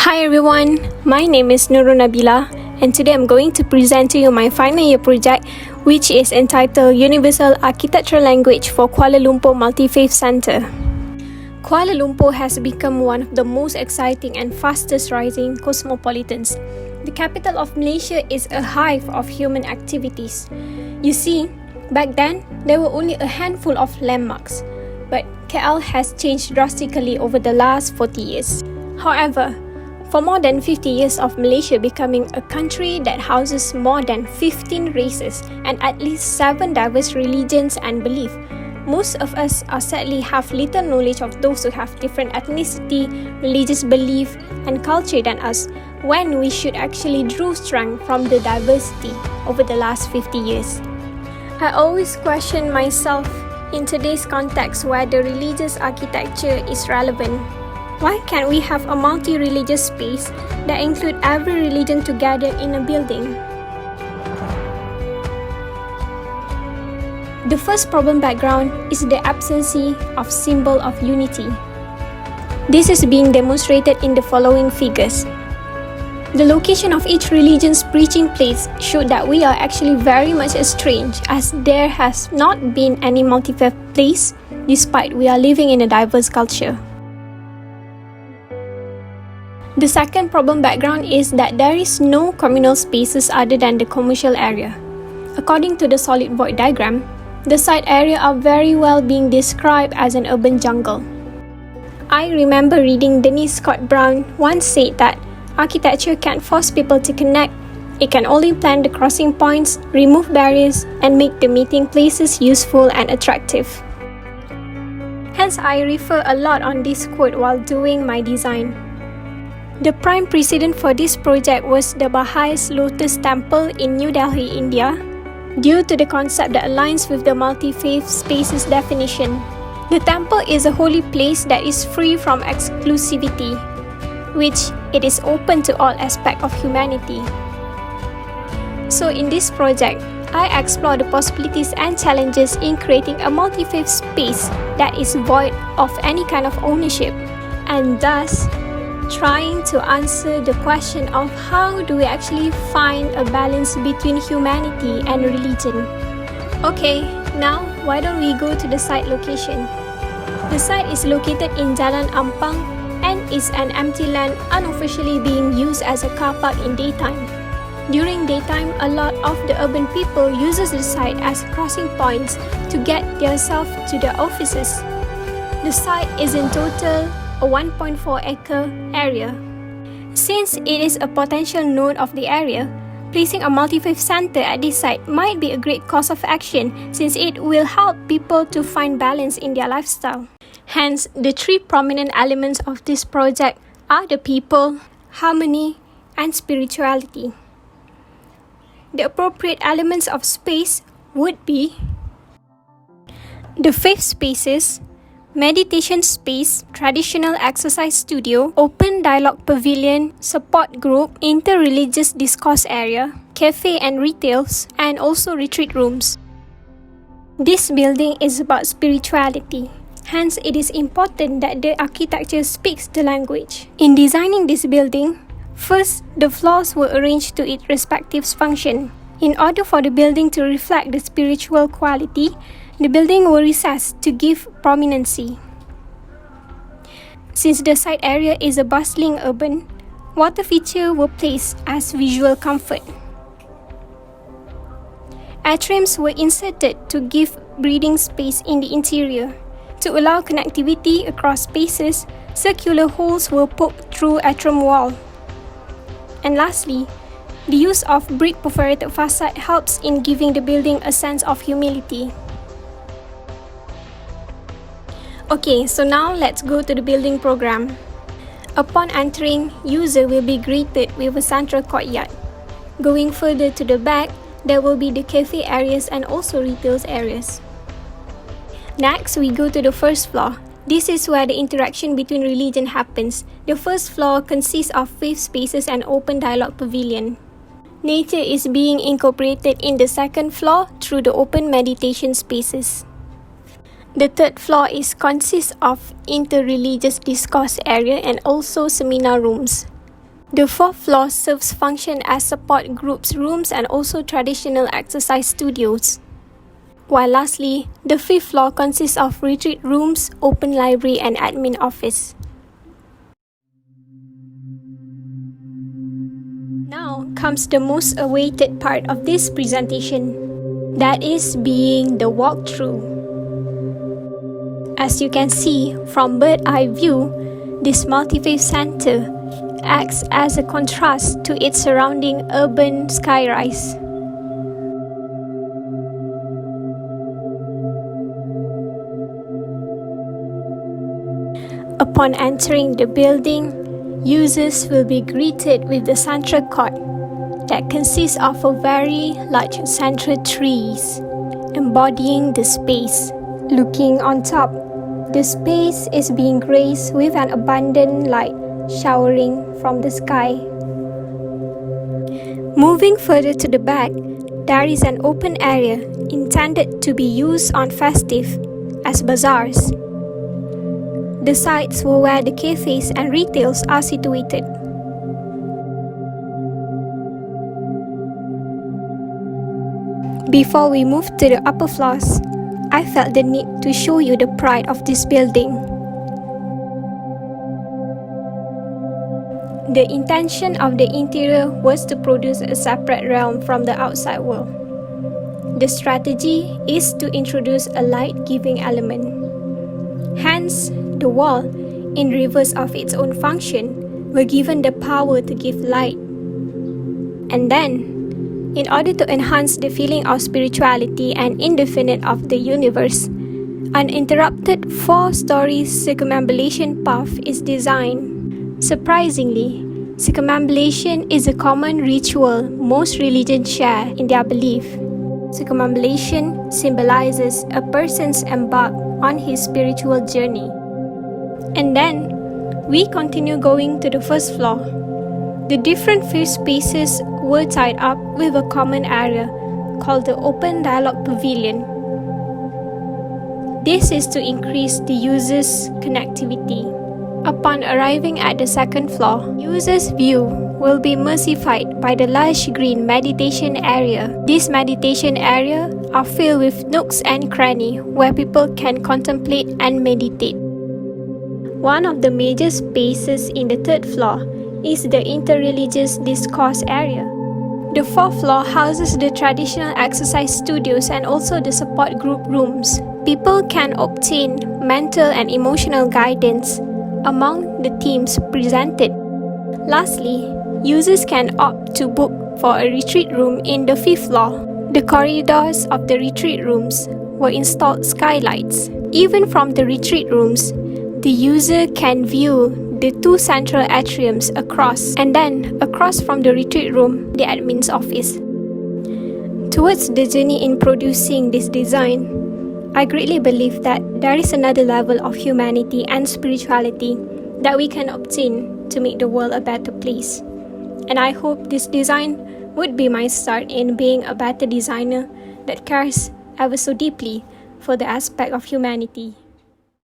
Hi everyone, my name is Nurul Nabila and today I'm going to present to you my final year project which is entitled Universal Architectural Language for Kuala Lumpur Multi-Faith Centre. Kuala Lumpur has become one of the most exciting and fastest rising cosmopolitans. The capital of Malaysia is a hive of human activities. You see, back then there were only a handful of landmarks, but KL has changed drastically over the last 40 years. However, for more than 50 years of Malaysia becoming a country that houses more than 15 races and at least 7 diverse religions and beliefs, most of us are sadly have little knowledge of those who have different ethnicity, religious belief and culture than us, when we should actually draw strength from the diversity over the last 50 years. I always question myself in today's context whether religious architecture is relevant. Why can't we have a multi-religious space that includes every religion together in a building? The first problem background is the absence of symbol of unity. This is being demonstrated in the following figures. The location of each religion's preaching place showed that we are actually very much estranged, as there has not been any multi-faith place despite we are living in a diverse culture. The second problem background is that there is no communal spaces other than the commercial area. According to the solid void diagram, the site area are very well being described as an urban jungle. I remember reading Denise Scott Brown once said that architecture can't force people to connect. It can only plan the crossing points, remove barriers, and make the meeting places useful and attractive. Hence, I refer a lot on this quote while doing my design. The prime precedent for this project was the Baha'is Lotus Temple in New Delhi, India, due to the concept that aligns with the multi-faith spaces definition. The temple is a holy place that is free from exclusivity, which it is open to all aspects of humanity. So in this project, I explore the possibilities and challenges in creating a multi-faith space that is void of any kind of ownership, and thus trying to answer the question of how do we actually find a balance between humanity and religion. Okay, now why don't we go to the site location? The site is located in Jalan Ampang and is an empty land unofficially being used as a car park in daytime. During daytime, a lot of the urban people uses the site as crossing points to get themselves to their offices. The site is in total a 1.4-acre area. Since it is a potential node of the area, placing a multi-faith center at this site might be a great course of action since it will help people to find balance in their lifestyle. Hence, the three prominent elements of this project are the people, harmony, and spirituality. The appropriate elements of space would be the faith spaces, meditation space, traditional exercise studio, open dialogue pavilion, support group, inter-religious discourse area, cafe and retails, and also retreat rooms. This building is about spirituality. Hence, it is important that the architecture speaks the language. In designing this building, first, the floors were arranged to its respective function. In order for the building to reflect the spiritual quality, the building were recessed to give prominency. Since the site area is a bustling urban, water features were placed as visual comfort. Atriums were inserted to give breathing space in the interior. To allow connectivity across spaces, circular holes were poked through atrium wall. And lastly, the use of brick perforated facade helps in giving the building a sense of humility. Okay, so now let's go to the building program. Upon entering, user will be greeted with a central courtyard. Going further to the back, there will be the cafe areas and also retail areas. Next, we go to the first floor. This is where the interaction between religion happens. The first floor consists of faith spaces and open dialogue pavilion. Nature is being incorporated in the second floor through the open meditation spaces. The third floor consists of inter-religious discourse area and also seminar rooms. The fourth floor serves function as support groups, rooms, and also traditional exercise studios. While lastly, the fifth floor consists of retreat rooms, open library, and admin office. Now comes the most awaited part of this presentation, that is being the walkthrough. As you can see from bird eye view, this multi-faith center acts as a contrast to its surrounding urban skyrise. Upon entering the building, users will be greeted with the central court that consists of a very large central trees, embodying the space. Looking on top, the space is being graced with an abundant light showering from the sky. Moving further to the back, there is an open area intended to be used on festive as bazaars. The sites were where the cafes and retails are situated. Before we move to the upper floors, I felt the need to show you the pride of this building. The intention of the interior was to produce a separate realm from the outside world. The strategy is to introduce a light-giving element. Hence, the wall, in reverse of its own function, were given the power to give light. And then, in order to enhance the feeling of spirituality and indefinite of the universe, an uninterrupted 4-story circumambulation path is designed. Surprisingly, circumambulation is a common ritual most religions share in their belief. Circumambulation symbolizes a person's embark on his spiritual journey. And then, we continue going to the first floor. The different faith spaces were tied up with a common area called the Open Dialogue Pavilion. This is to increase the users' connectivity. Upon arriving at the second floor, users' view will be mercified by the lush green meditation area. These meditation areas are filled with nooks and crannies where people can contemplate and meditate. One of the major spaces in the third floor is the interreligious discourse area. The fourth floor houses the traditional exercise studios and also the support group rooms. People can obtain mental and emotional guidance among the themes presented. Lastly, users can opt to book for a retreat room in the fifth floor. The corridors of the retreat rooms were installed skylights. Even from the retreat rooms, the user can view the 2 central atriums across, and then across from the retreat room, the admin's office. Towards the journey in producing this design, I greatly believe that there is another level of humanity and spirituality that we can obtain to make the world a better place. And I hope this design would be my start in being a better designer that cares ever so deeply for the aspect of humanity.